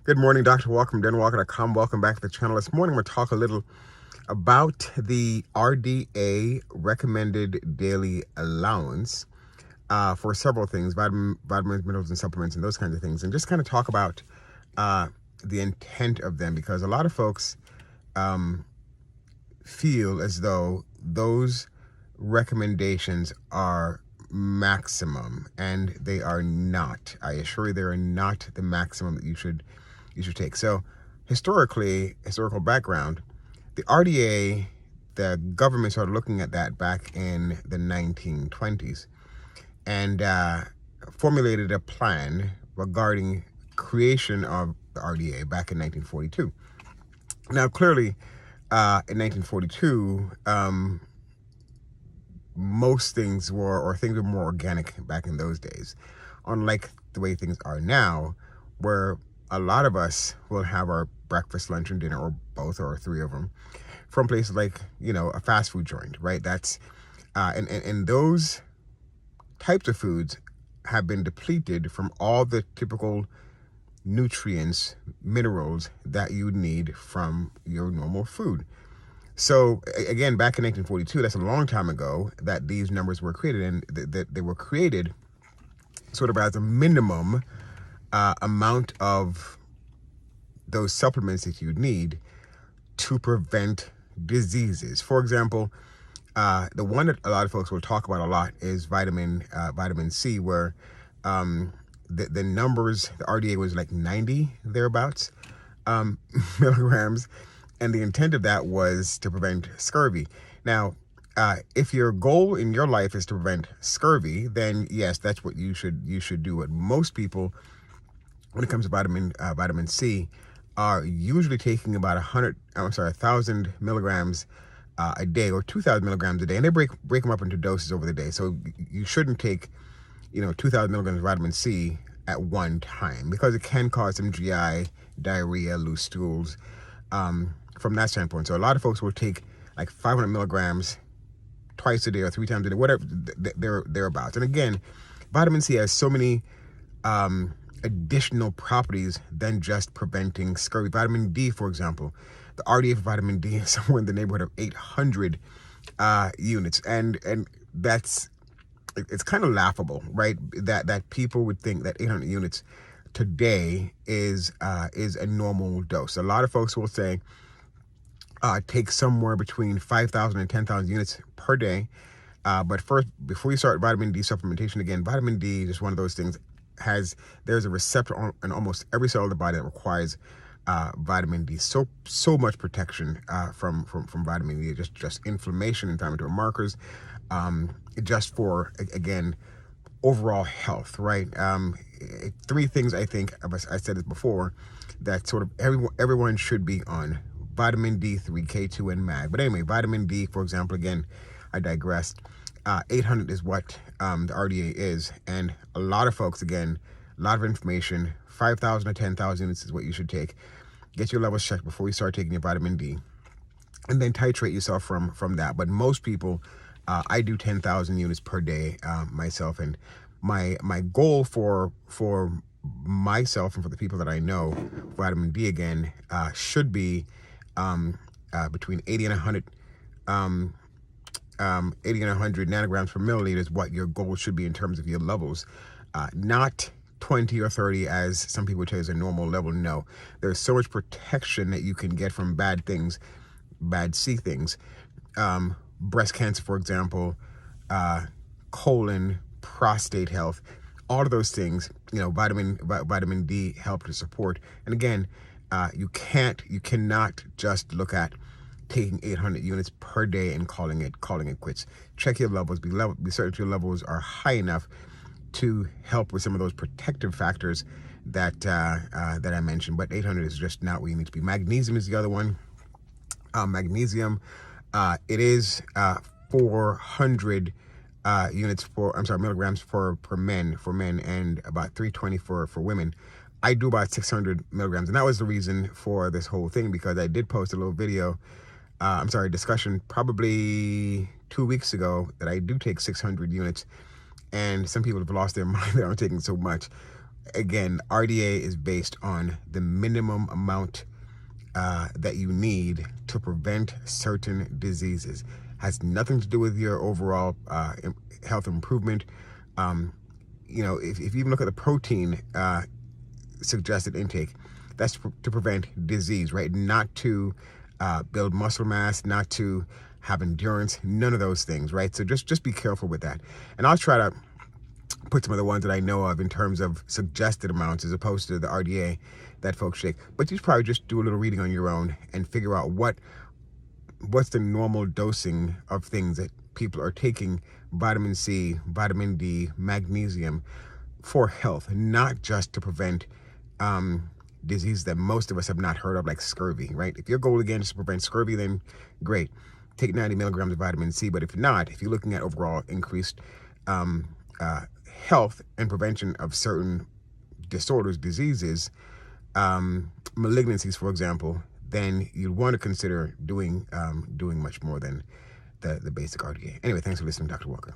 Good morning, Dr. Walker from DenWalker.com. Welcome back to the channel. This morning, we're going to talk a little about the RDA Recommended Daily Allowance for several things, vitamins, minerals, and supplements, and those kinds of things, and just kind of talk about the intent of them, because a lot of folks feel as though those recommendations are maximum, and they are not. I assure you, they are not the maximum that you should take. So historical background, the RDA, the government started looking at that back in the 1920s and formulated a plan regarding creation of the RDA back in 1942. Now, clearly, in 1942, most things were more organic back in those days, unlike the way things are now, where a lot of us will have our breakfast, lunch, and dinner, or both, or three of them, from places like, a fast food joint, right? That's, and those types of foods have been depleted from all the typical nutrients, minerals that you need from your normal food. So again, back in 1942, that's a long time ago that these numbers were created, and that they were created sort of as a minimum amount of those supplements that you need to prevent diseases. For example, the one that a lot of folks will talk about a lot is vitamin C, where the numbers, the RDA was like 90 thereabouts milligrams, and the intent of that was to prevent scurvy. Now, if your goal in your life is to prevent scurvy, then yes, that's what you should do. But most people, when it comes to vitamin C, are usually taking about 1,000 milligrams a day, or 2,000 milligrams a day, and they break them up into doses over the day. So you shouldn't take 2,000 milligrams of vitamin C at one time, because it can cause some GI, diarrhea, loose stools, from that standpoint. So a lot of folks will take like 500 milligrams twice a day or 3 times a day, whatever, thereabouts. And again, vitamin C has so many additional properties than just preventing scurvy. Vitamin D, for example, the RDA for vitamin D is somewhere in the neighborhood of 800 units, and that's, it's kind of laughable, right? That people would think that 800 units today is a normal dose. A lot of folks will say take somewhere between 5,000 and 10,000 units per day. But first, before you start vitamin D supplementation, again, vitamin D is just one of those things. There's a receptor in almost every cell of the body that requires vitamin D. So much protection from vitamin D, just inflammation, inflammatory markers, just for, again, overall health, right? 3 things, I think, I said this before, that sort of everyone should be on: vitamin D3, K2, and mag. But anyway, vitamin D, for example, again, I digressed. 800 is what the RDA is, and a lot of folks, again, a lot of information. 5,000 to 10,000 units is what you should take. Get your levels checked before you start taking your vitamin D, and then titrate yourself from that. But most people, I do 10,000 units per day myself, and my goal for myself and for the people that I know, vitamin D, again, should be between 80 and 100 nanograms per milliliter is what your goal should be in terms of your levels, not 20 or 30 as some people tell you is a normal level. No, there's so much protection that you can get from bad things, bad C things, breast cancer, for example, colon, prostate health, all of those things, vitamin D help to support. And again, you cannot just look at taking 800 units per day and calling it quits. Check your levels, be certain your levels are high enough to help with some of those protective factors that I mentioned. But 800 is just not where you need to be. Magnesium is the other one. Magnesium, it is 400 milligrams for men, and about 320 for women. I do about 600 milligrams, and that was the reason for this whole thing, because I did post a little video, discussion probably 2 weeks ago, that I do take 600 units, and some people have lost their mind that I'm taking so much. again, RDA is based on the minimum amount that you need to prevent certain diseases. Has nothing to do with your overall health improvement. If you even look at the protein suggested intake, that's to prevent disease, right? Not to build muscle mass, not to have endurance, none of those things, right? So just be careful with that. And I'll try to put some of the ones that I know of in terms of suggested amounts as opposed to the RDA that folks shake. But you should probably just do a little reading on your own and figure out what's the normal dosing of things that people are taking: vitamin C, vitamin D, magnesium, for health, not just to prevent diseases that most of us have not heard of, like scurvy, right? If your goal again is to prevent scurvy, then great, take 90 milligrams of vitamin C. But if not, if you're looking at overall increased health and prevention of certain disorders, diseases, malignancies, for example, then you'd want to consider doing much more than the basic RDA. Anyway, thanks for listening, Dr. Walker.